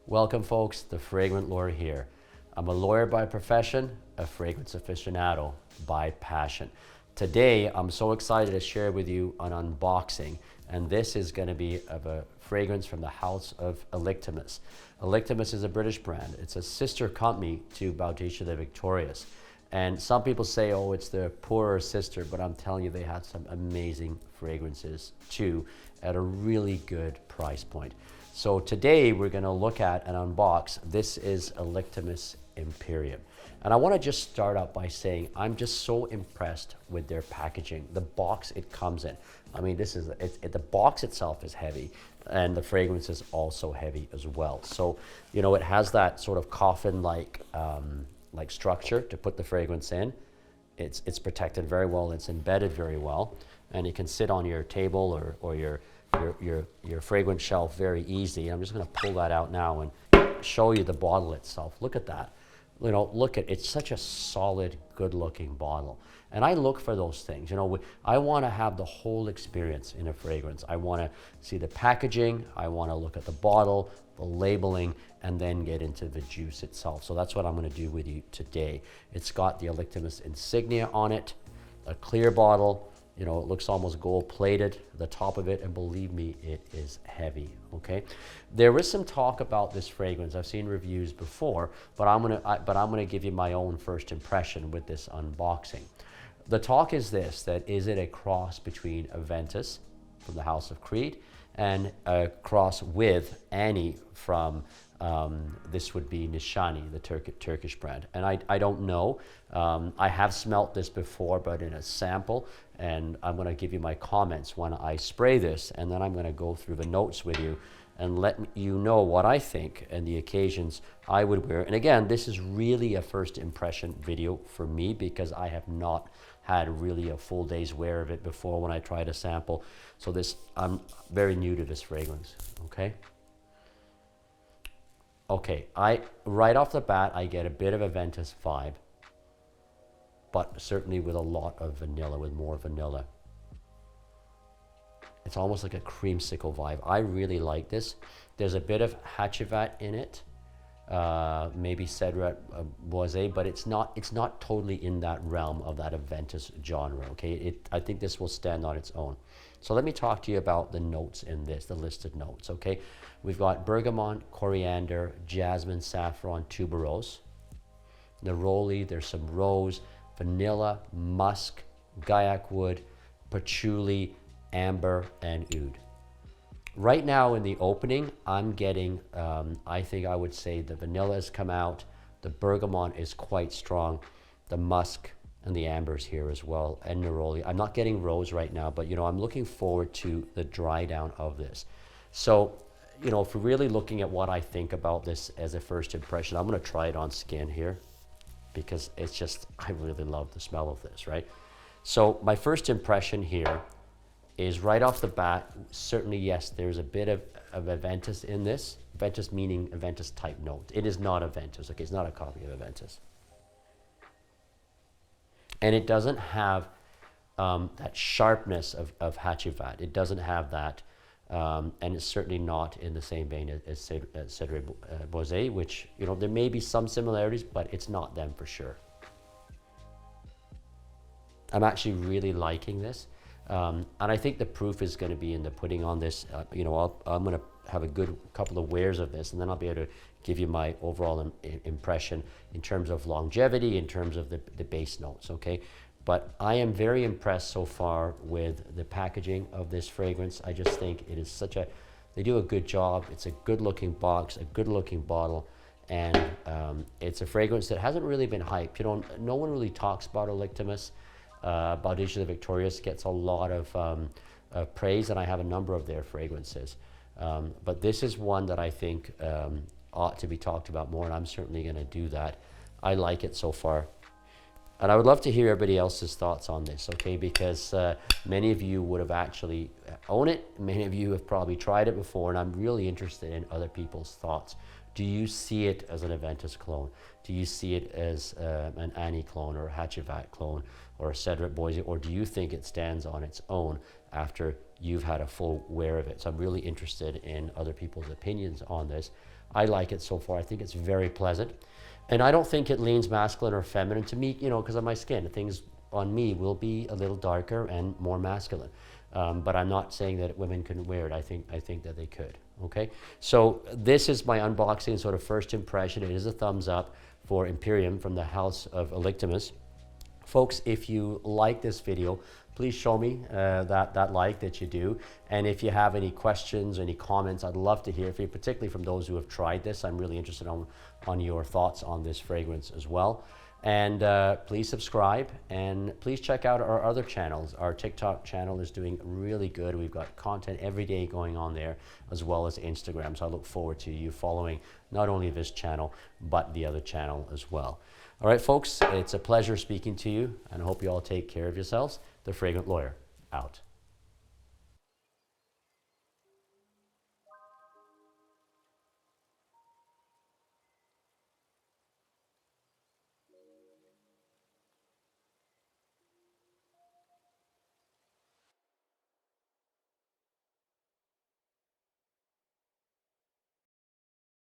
Welcome folks, the Fragrant Lord here. I'm a lawyer by profession, a fragrance aficionado by passion. Today, I'm so excited to share with you an unboxing, and this is going to be of a fragrance from the house of Electimuss. Electimuss is a British brand. It's a sister company to Boadicea the Victorious. And some people say, oh, it's the poorer sister, but I'm telling you, they had some amazing fragrances too at a really good price point. So today we're going to look at and unbox. This is Electimuss Imperium. And I want to just start out by saying I'm just so impressed with their packaging. The box it comes in. I mean, the box itself is heavy, and the fragrance is also heavy as well. So, you know, it has that sort of coffin-like structure to put the fragrance in. It's protected very well. It's embedded very well, and it can sit on your table or your fragrance shelf very easy. I'm just going to pull that out now and show you the bottle itself. Look at that. You know, look at it's such a solid, good-looking bottle. And I look for those things. You know, I want to have the whole experience in a fragrance. I want to see the packaging. I want to look at the bottle, the labeling, and then get into the juice itself. So that's what I'm going to do with you today. It's got the Electimuss insignia on it, a clear bottle. You know, it looks almost gold-plated, the top of it, and believe me, it is heavy, okay? There is some talk about this fragrance. I've seen reviews before, but I'm gonna give you my own first impression with this unboxing. The talk is this, that is it a cross between Aventus from the House of Creed and a cross with Annie from this would be Nishani, the Turkish brand. And I don't know. I have smelt this before, but in a sample, and I'm going to give you my comments when I spray this, and then I'm going to go through the notes with you and let you know what I think and the occasions I would wear. And again, this is really a first impression video for me because I have not had really a full day's wear of it before when I tried a sample. So I'm very new to this fragrance, okay? Okay, right off the bat, I get a bit of a Aventus vibe, but certainly with a lot of vanilla, with more vanilla. It's almost like a creamsicle vibe. I really like this. There's a bit of Hatchivat in it, maybe Cedrat Boise, but it's not totally in that realm of that Aventus genre, okay? I think this will stand on its own. So let me talk to you about the notes in this, the listed notes, okay? We've got bergamot, coriander, jasmine, saffron, tuberose, neroli, there's some rose, vanilla, musk, guaiac wood, patchouli, amber, and oud. Right now in the opening, I'm getting, I think I would say the vanilla has come out, the bergamot is quite strong, the musk and the ambers here as well, and neroli. I'm not getting rose right now, but you know, I'm looking forward to the dry down of this. So, you know, if we're really looking at what I think about this as a first impression, I'm going to try it on skin here because it's just, I really love the smell of this, right? So my first impression here is right off the bat, certainly, yes, there's a bit of Aventus in this. Aventus meaning Aventus type note. It is not Aventus, okay? It's not a copy of Aventus. And it doesn't have that sharpness of Hatchivat. It doesn't have that. And it's certainly not in the same vein as Cedrat Boise, which, you know, there may be some similarities, but it's not them for sure. I'm actually really liking this. And I think the proof is going to be in the putting on this. You know, I'm going to have a good couple of wears of this, and then I'll be able to give you my overall impression in terms of longevity, in terms of the base notes, okay? But I am very impressed so far with the packaging of this fragrance. I just think it is they do a good job. It's a good looking box, a good looking bottle, and it's a fragrance that hasn't really been hyped. You know, no one really talks about Electimuss. Boadicea the Victorious gets a lot of praise, and I have a number of their fragrances. But this is one that I think ought to be talked about more, and I'm certainly going to do that. I like it so far. And I would love to hear everybody else's thoughts on this, okay? Because many of you would have actually owned it. Many of you have probably tried it before, and I'm really interested in other people's thoughts. Do you see it as an Aventus clone? Do you see it as an Annie clone or a Hatchivat clone or a Cedrat Boise? Or do you think it stands on its own after you've had a full wear of it. So I'm really interested in other people's opinions on this. I like it so far. I think it's very pleasant. And I don't think it leans masculine or feminine to me, you know, because of my skin. Things on me will be a little darker and more masculine. But I'm not saying that women couldn't wear it. I think that they could. Okay, so this is my unboxing sort of first impression. It is a thumbs up for Imperium from the house of Electimuss. Folks, if you like this video, please show me that like that you do. And if you have any questions, any comments, I'd love to hear from you, particularly from those who have tried this. I'm really interested on your thoughts on this fragrance as well. And please subscribe, and please check out our other channels. Our TikTok channel is doing really good. We've got content every day going on there, as well as Instagram. So I look forward to you following not only this channel, but the other channel as well. All right, folks, it's a pleasure speaking to you, and I hope you all take care of yourselves. The Fragrant Lawyer, out.